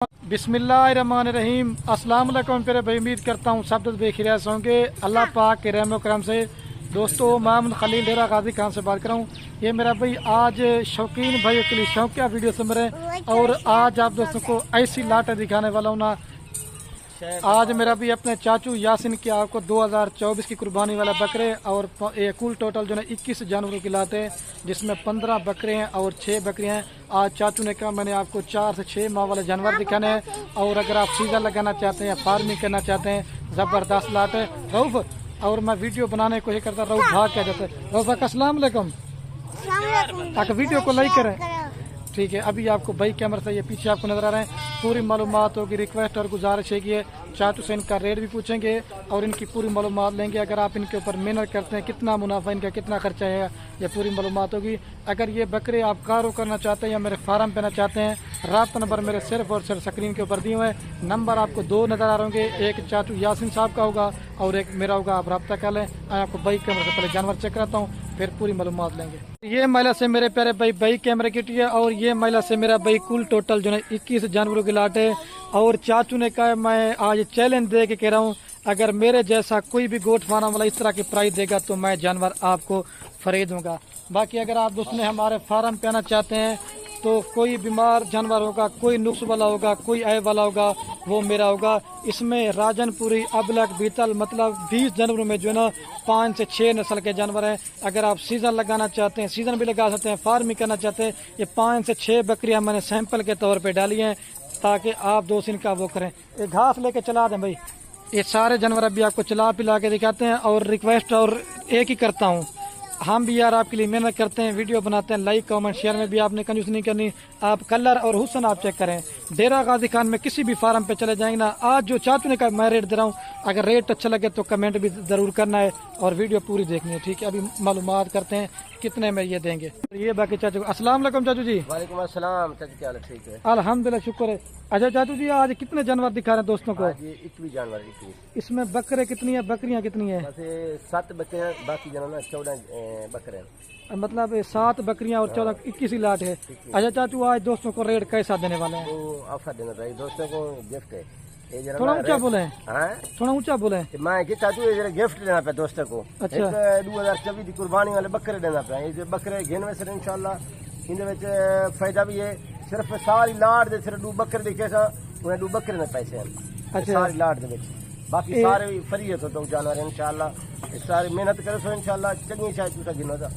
बिस्मिल्लाहिर्रहमानिर्रहीम। अस्सलाम वालेकुम प्यारे भाई, उम्मीद करता हूँ सब बेखैरियत होंगे अल्लाह पाक के रहम करम से। दोस्तों, मोहम्मद खलील डेरा गाजी खान से बात कर रहा हूँ। ये मेरा भाई आज शौकीन भाइयों के लिए शौकिया वीडियो से मेरे, और आज आप दोस्तों को ऐसी लाटें दिखाने वाला हूँ ना। आज मेरा भी अपने चाचू यासिन की आपको 2024 की कुर्बानी वाला बकरे और कुल टोटल जो है 21 जानवरों की लाते हैं, जिसमें 15 बकरे हैं और 6 बकरियां हैं। आज चाचू ने कहा मैंने आपको 4 से 6 माह वाले जानवर दिखाने हैं, और अगर आप सीजन लगाना चाहते हैं या फार्मिंग करना चाहते हैं, ज़बरदस्त लाट है रऊफ। और मैं वीडियो बनाने की कोशिश करता रऊफ भाग क्या जाता है। रऊफ अस्सलाम वालेकुम, वीडियो को लाइक करें। ठीक है, अभी आपको भाई कैमरा से ये पीछे आपको नजर आ रहे हैं, पूरी मालूमात होगी। रिक्वेस्ट और गुजारिश है कि चाचू से इनका रेट भी पूछेंगे और इनकी पूरी मालूमात लेंगे। अगर आप इनके ऊपर मेहनत करते हैं, कितना मुनाफा इनका, कितना खर्चा है, ये पूरी मालूमात होगी। अगर ये बकरे आप कारो करना चाहते हैं या मेरे फार्म पे ना चाहते हैं, राब्ता नंबर मेरे सिर्फ और सिर्फ स्क्रीन के ऊपर दिए हुए हैं। नंबर आपको 2 नजर आ रहे होंगे, एक चाचू यासिन साहब का होगा और एक मेरा होगा। आप रब्ता कर लें। आपको भाई कैमरे से पहले जानवर चेक कराता हूँ, फिर पूरी मालूमात लेंगे। ये महिला से मेरे प्यारे भाई कैमरे की है, और ये महिला से मेरा भाई कुल टोटल जो है 21 जानवरों की लाट है। और चाचू ने कहा मैं आज चैलेंज दे के कह रहा हूँ, अगर मेरे जैसा कोई भी गोट फार्म वाला इस तरह की प्राइस देगा तो मैं जानवर आपको फ्री दूंगा। बाकी अगर आप दोस्तों हमारे फार्म पे आना चाहते हैं तो कोई बीमार जानवर होगा, कोई नुक्स वाला होगा, कोई ऐब वाला होगा, वो मेरा होगा। इसमें राजनपुरी, अबलक, बीतल, मतलब 20 जानवरों में जो है ना 5 से 6 नस्ल के जानवर हैं। अगर आप सीजन लगाना चाहते हैं, सीजन भी लगा सकते हैं, फार्मिंग करना चाहते हैं। ये 5 से 6 बकरियां मैंने सैंपल के तौर पे डाली हैं, ताकि आप दोस्त इनका वो करें। ये घास लेके चला दें भाई। ये सारे जानवर अभी आपको चला पिला के दिखाते हैं। और रिक्वेस्ट और एक ही करता हूँ, हम भी यार आपके लिए मेहनत करते हैं, वीडियो बनाते हैं, लाइक कमेंट शेयर में भी आपने कंजूस नहीं करनी। आप कलर और हुस्न आप चेक करें। डेरा गाजी खान में किसी भी फार्म पे चले जाएंगे ना, आज जो चाचू ने कहा मैं रेट दे रहा हूँ, अगर रेट अच्छा लगे तो कमेंट भी जरूर करना है और वीडियो पूरी देखनी है। ठीक है, अभी मालूमात करते हैं कितने में ये देंगे। ये बाकी चाचू, अस्सलाम वालेकुम चाचू जी। वालेकुम अस्सलाम चाचू, क्या हाल है? ठीक है अल्हम्दुलिल्लाह, शुक्र है। अच्छा चाचू जी, आज कितने जानवर दिखा रहे हैं दोस्तों को? ये 21 जानवर। 21 इसमें बकरे कितनी है, बकरियां कितनी है? 7 बच्चे हैं, बाकी जानवर 14 बकरे हैं। मतलब 7 बकरियां और 14, 21 ही लाट है। अच्छा चाचू, आज दोस्तों को रेट कैसा देने वाले हैं? तो ऑफर देना चाहिए दोस्तों को, गिफ्ट है। थोड़ा ऊंचा बोले, थोड़ा ऊंचा बोले। मैं चाचू ये जरा गिफ्ट देना पे दोस्तों को। अच्छा, 2024 की कुर्बानी वाले बकरे देना पे। ये बकरे घेन से इंशाल्लाह इन फायदा भी है। सिर्फ सारी लाट दे सिर्फ 2 बकरे दिखे सा, उन्हें 2 बकरे ने पैसे हैं। अच्छा, सारी लाट दे बाकी सारे फ्री है तो जानवर इंशाल्लाह। सारी मेहनत करे सो इंशाल्लाह चंगी शायद तुसा गिनो दा।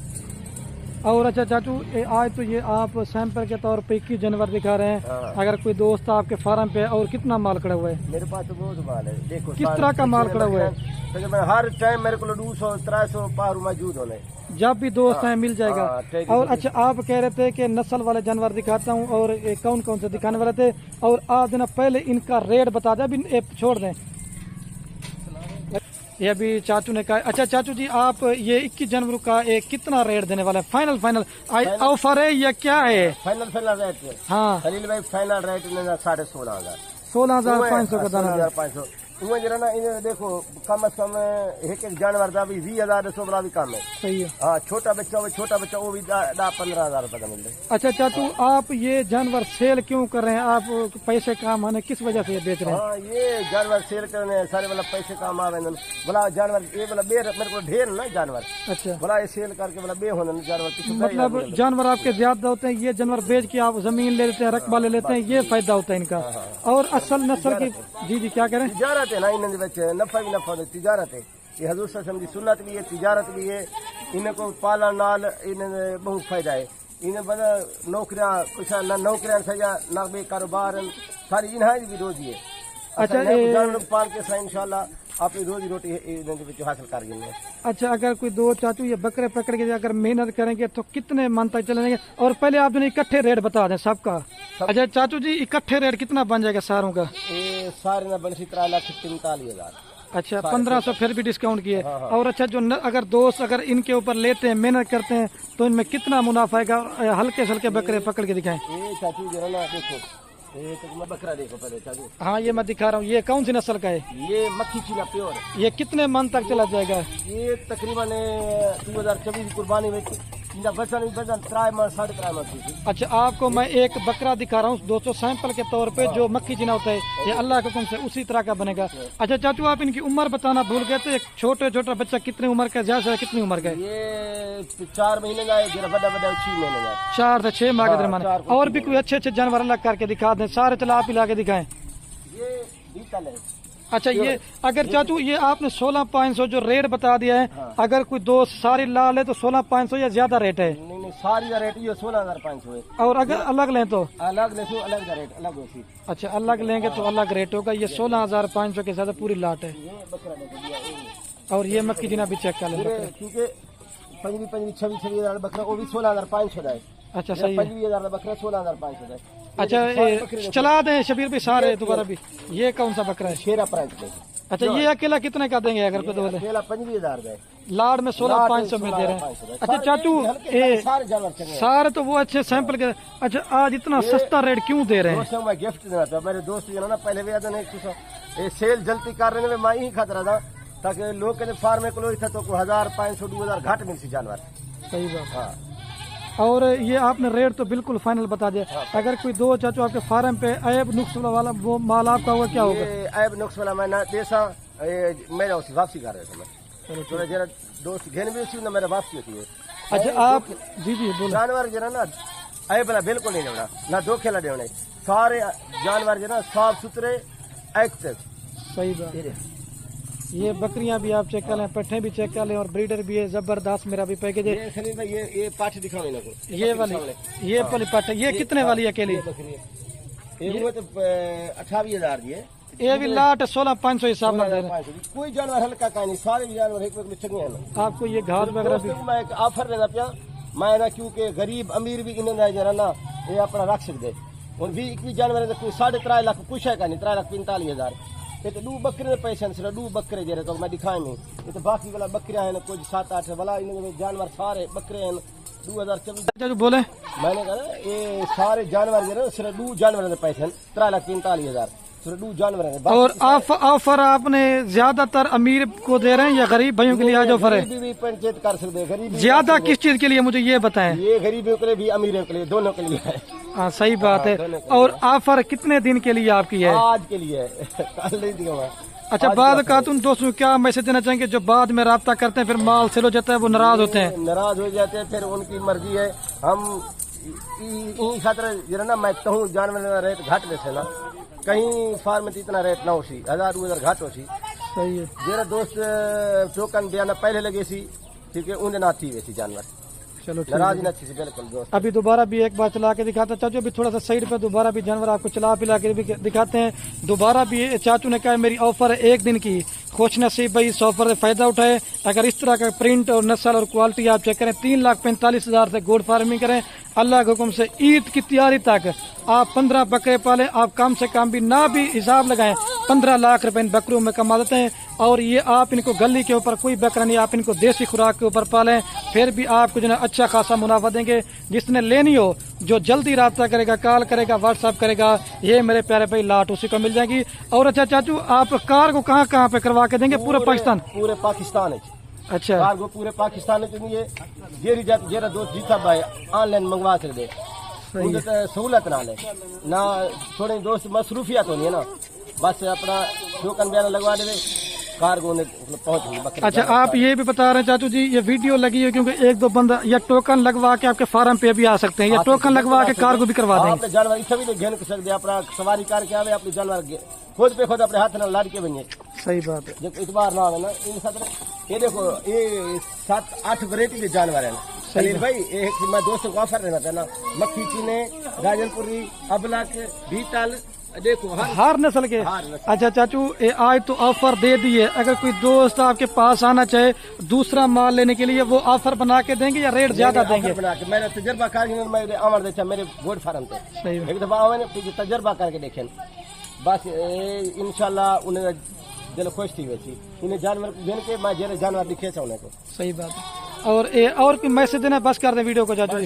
और अच्छा चाचू, आज तो ये आप सैंपल के तौर पे 21 जानवर दिखा रहे हैं। अगर कोई दोस्त आपके फार्म पे, और कितना माल खड़ा हुआ है? मेरे पास तो बहुत माल है। देखो किस तरह का माल खड़ा हुआ है? तो हर टाइम मेरे को 200-300 पार मौजूद होने, जब भी दोस्त हैं मिल जाएगा। और अच्छा, आप कह रहे थे कि नस्ल वाले जानवर दिखाता हूँ, और कौन कौन से दिखाने वाले थे, और आज दिन पहले इनका रेट बता दें, अभी छोड़ दें। ये अभी चाचू ने कहा। अच्छा चाचू जी, आप ये 21 जानवरों का एक कितना रेट देने वाला है? फाइनल ऑफर है या क्या है? फाइनल रेट है। हाँ खलील भाई, फाइनल रेट 16,500। 16,500 का दाना। 16,500 जरा ना इन्हें देखो, कम से कम एक जानवर का भी 20,000 वाला भी कम है। सही है। हाँ, छोटा बच्चा वो भी 10-15,000 रुपए का मिल रहा है। अच्छा चाचू, आप ये जानवर सेल क्यों कर रहे हैं? आप पैसे काम आने किस वजह से ये बेच रहे हैं? हाँ, ये जानवर सेल करने सारे वाला पैसे काम आवे। बोला जानवर ये वाला बे मेरे को ढेर ना जानवर। अच्छा, बोला ये सेल करके बोला बे होने जानवर। मतलब जानवर आपके ज्यादा होते हैं, ये जानवर बेच के आप जमीन ले लेते हैं, रकबा ले लेते हैं, ये फायदा होता है इनका। और असल नस्ल की जी क्या करें, तिजारत है ना, इन नफा भी नफा है, तिजारत है। ये हजूर सल्लल्लाहु अलैहि वसल्लम की सुन्नत भी है, तिजारत भी है। इनको पालन नाल इन्हें बहुत फायदा है। इन्हें बड़ा नौकरियां कुछ ना, नौकरियां सजा ना, बे कारोबार सारी इन्हें भी रोजी है। अच्छा, जानवर पाल के सा इंशाल्लाह अपनी रोजी रोटी हासिल कर गए। अच्छा, अगर कोई दो चाचू ये बकरे पकड़ के अगर मेहनत करेंगे तो कितने मन तक चलेंगे? और पहले आप जो इकट्ठे रेट बता दें सबका। अच्छा चाचू जी, इकट्ठे रेट कितना बन जाएगा सारों का? ये सारे ना बन 3,43,000। अच्छा, 1,500 फिर भी डिस्काउंट किए। और अच्छा, जो अगर दोस्त अगर इनके ऊपर लेते हैं, मेहनत करते हैं, तो इनमें कितना मुनाफा आएगा? हल्के से हल्के बकरे पकड़ के दिखाएं। चाचू जरा ना देखो, ये तो मैं बकरा देखो पहले चाचू। हाँ, ये मैं दिखा रहा हूँ। ये कौन सी नस्ल का है? ये मक्खी चीना प्योर। ये कितने मन तक चला जाएगा? ये तकरीबन 2024 की कुर्बानी में इनका वजन वजन 3 मन 3.5 मन थी। अच्छा, आपको मैं एक बकरा दिखा रहा हूँ दोस्तों सैंपल के तौर पे, जो मक्खी जिना होता है, ये अल्लाह के हुक्म से उसी तरह का बनेगा। अच्छा चाचू, आप इनकी उम्र बताना भूल गए थे। एक छोटा बच्चा कितनी उम्र का, ज्यादा कितनी उम्र का है? ये 4 महीने का है, जरा बड़ा 6 महीने का। 4 से 6 माह के हाँ, दरमियान। 4 और भी कोई अच्छे जानवर अलग करके दिखा दें, सारे चला आप ही ला के दिखाएं। ये बीतल है। अच्छा, ये अगर चाचू ये आपने 16,500 जो रेट बता दिया है, अगर कोई दोस्त सारी लाल है तो 16,500 या ज्यादा रेट है? नहीं सारी का रेट ये 16,500 है। और अगर अलग लें तो अलग ले तो अलग का रेट अलग होती। अच्छा, अलग लेंगे तो अलग रेट होगा। ये 16,500 के साथ पूरी लाट है। ये बकरा लेके दिया। और ये मक्की जिना भी चेक कर लें। क्योंकि 26 हजार बकरा वो भी 16,500 है। अच्छा सही है। 25,000 बकरा 16,500 है। अच्छा, चला दें शबीर भाई सारे दोबारा भी। ये कौन सा बकरा है? शेरा प्राइस पे। अच्छा, ये अकेला कितने का देंगे अगर कोई बोले? अकेला 25,000 है। लाड में 16,500 में दे रहे हैं। अच्छा चाचू, सारे जानवर चंगे सारे तो वो अच्छे सैंपल के। अच्छा, आज इतना सस्ता रेट क्यों दे रहे हैं? दोस्तों मैं गिफ्ट देना था मेरे दोस्त जो ना पहले भी आदन ये सेल जल्दी कर रहे मैं ही खतरा था ताकि लोग के फार्म में क्लोज था तो 1,500 2,000 घाट मिलती जानवर। सही बात। हाँ, और ये आपने रेट तो बिल्कुल फाइनल बता दिया। अगर कोई दो चाचू आपके फार्म पे ऐब नुक्स वाला वो माल आपका हुआ क्या होगा? ये ऐब नुक्स वाला मैं ना देसा मेरा उसी वापसी कर रहे थे मैं। थोड़ा जरा दोस्त घेन भी उसी ना मेरा वापसी होती है। अच्छा आप जी बोलो। जानवर जरा ना ऐब वाला बिल्कुल नहीं लेना ना धोखे ला देने। सारे जानवर जो ना साफ सुथरे एक्टिव। सही बात। ये बकरियां भी आप चेक कर लें, पट्ठे भी चेक कर लें, और ब्रीडर भी है जबरदस्त। मेरा भी पैकेज है। ये सलीम भाई ये पाठ दिखाओ इनको। ये वाली पट्ट, ये कितने वाली अकेली? ये तो 28,000 दी है। ये भी लाट 16,500 हिसाब में दे रहे हैं। कोई जानवर हल्का का नहीं, सारे जानवर एक चंगे हैं। आपको ये घास वगैरह भी मैं एक ऑफर देना पिया मैं ना, क्योंकि गरीब अमीर भी इन्हें जरा ना ये अपना रख सकते और भी एक भी जानवर कोई 3.5 लाख कुछ है का नहीं, 3,45,000। ये तो 2 बकरे पैसे सिर्फ 2 बकरे जरे तो मैं दिखाए नहीं। ये तो बाकी वाला बकरियां है ना, कुछ 7-8 वाला इन्हें जानवर सारे बकरे हैं 2024 जो बोले। मैंने कहा ये सारे जानवर जो सिर्फ 2 जानवर पैसे 3,45,000 सिर्फ 2 जानवर है। और ऑफर आपने ज्यादातर अमीर को दे रहे हैं या गरीब भाइयों के लिए आज ऑफर है? भी पंचायत कर सकते हैं। गरीब ज्यादा किस चीज के लिए मुझे ये बताएं? ये गरीबों के लिए भी अमीरों के लिए दोनों के लिए है। हाँ सही बात है। और ऑफर कितने दिन के लिए आपकी है? आज के लिए कल नहीं दूंगा। अच्छा, बाद का तुम दोस्तों क्या मैसेज देना चाहेंगे जो बाद में राब्ता करते हैं फिर माल सेल हो जाता है, वो नाराज होते हैं? नाराज हो जाते हैं, फिर उनकी मर्जी है। हम इन खातर जरा ना मैं कहूँ जानवर रेट घाट में से ना कहीं फार्म में इतना रेट ना हो सी 1,000-2,000 घाट हो सी। सही है। जरा दोस्त टोकन बयाना पहले लगे सी ठीक है उन्हें ना थी वैसी जानवर। चलो नाराज ही ना थी बिल्कुल दोस्त। अभी दोबारा भी एक बार चला के दिखाता चाचू। अभी थोड़ा सा साइड पे दोबारा भी जानवर आपको चला पिला के भी दिखाते हैं। दोबारा भी चाचू ने कहा मेरी ऑफर है 1 दिन की, खुश नसीब भाई इस ऑफर से फायदा उठाए। अगर इस तरह का प्रिंट और नस्ल और क्वालिटी आप चेक करें, 3,45,000 से गोड फार्मिंग करें। अल्लाह के हुक्म से ईद की तैयारी तक आप 15 बकरे पालें। आप कम से कम भी ना भी हिसाब लगाएं, 15 लाख रुपए इन बकरों में कमा देते हैं। और ये आप इनको गली के ऊपर कोई बकरा नहीं, आप इनको देसी खुराक के ऊपर पालें, फिर भी आपको जो है अच्छा खासा मुनाफा देंगे। जिसने लेनी हो जो जल्दी राब्ता करेगा, कॉल करेगा, व्हाट्सएप करेगा, ये मेरे प्यारे भाई लाट उसी को मिल जाएगी। और अच्छा चाचू, आप कार को कहाँ पे करवा के देंगे? पूरे पाकिस्तान? पूरे पाकिस्तान है। अच्छा, कार को पूरे पाकिस्तान में ये जेरा दोस्त जीता भाई ऑनलाइन मंगवा कर दे, सहूलत ना ले ना। थोड़े दोस्त मसरूफियत होनी है ना, बस अपना टोकन बयाना लगवा दे कार्गो ने पहुंच। अच्छा, आप ये भी बता रहे हैं चाचू जी ये वीडियो लगी है क्योंकि 1-2 बंदा या टोकन लगवा के आपके फार्म पे भी आ सकते हैं या टोकन लगवा के कार्गो भी करवा देंगे। अपने जानवर इतना भी घेन कर सकते अपना सवारी करके आवे अपने जानवर खुद पे खुद अपने हाथ में लाद के बनिए। सही बात है। जब इतबार ना आवे ना इन ये देखो ये 7-8 वैरायटी के जानवर है सलील भाई। एक मैं दोस्तों को ऑफर देना था ना, मक्खी चीने, राजनपुरी, अबलक, बीतल, देखो हर नस्ल के। अच्छा चाचू, आज तो ऑफर दे दिए। अगर कोई दोस्त आपके पास आना चाहे दूसरा माल लेने के लिए, वो ऑफर बना के देंगे या रेट ज्यादा देंगे? बना के मैंने तजर्बा करके मेरे अमर देखा मेरे गोड फार्म पे एक दफा आवे तजर्बा करके देखे बस इंशाल्लाह उन्हें दिल खुश थी वैसी इन्हें जानवर देन के मैं जेरे जानवर दिखे उन्हें को। सही बात है। और कोई मैसेज देना बस कर दे वीडियो को चाचू।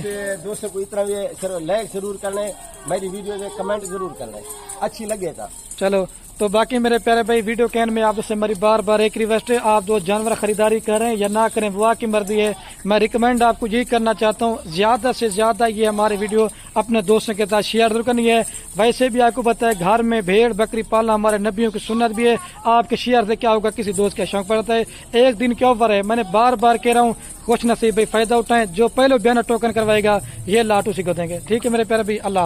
दोस्तों को इतना ये लाइक जरूर करने, मेरी वीडियो में कमेंट जरूर करना, अच्छी लगे था। चलो तो बाकी मेरे प्यारे भाई, वीडियो के एंड में आपसे हमारी बार बार एक रिक्वेस्ट है, आप जो जानवर खरीदारी करें या ना करें वो आपकी मर्जी है। मैं रिकमेंड आपको यही करना चाहता हूँ, ज्यादा से ज्यादा ये हमारे वीडियो अपने दोस्तों के साथ शेयर जरूर करनी है। वैसे भी आपको पता है घर में भेड़ बकरी पालना हमारे नबियों की सुन्नत भी है। आपके शेयर से क्या होगा, किसी दोस्त का शौक पड़ता है। एक दिन के ऊपर है, मैंने बार बार कह रहा हूँ, कुछ नसीब भाई फायदा उठाएं। जो पहले बयान टोकन करवाएगा ये लाटू सी को देंगे। ठीक है मेरे प्यारे भाई, अल्लाह।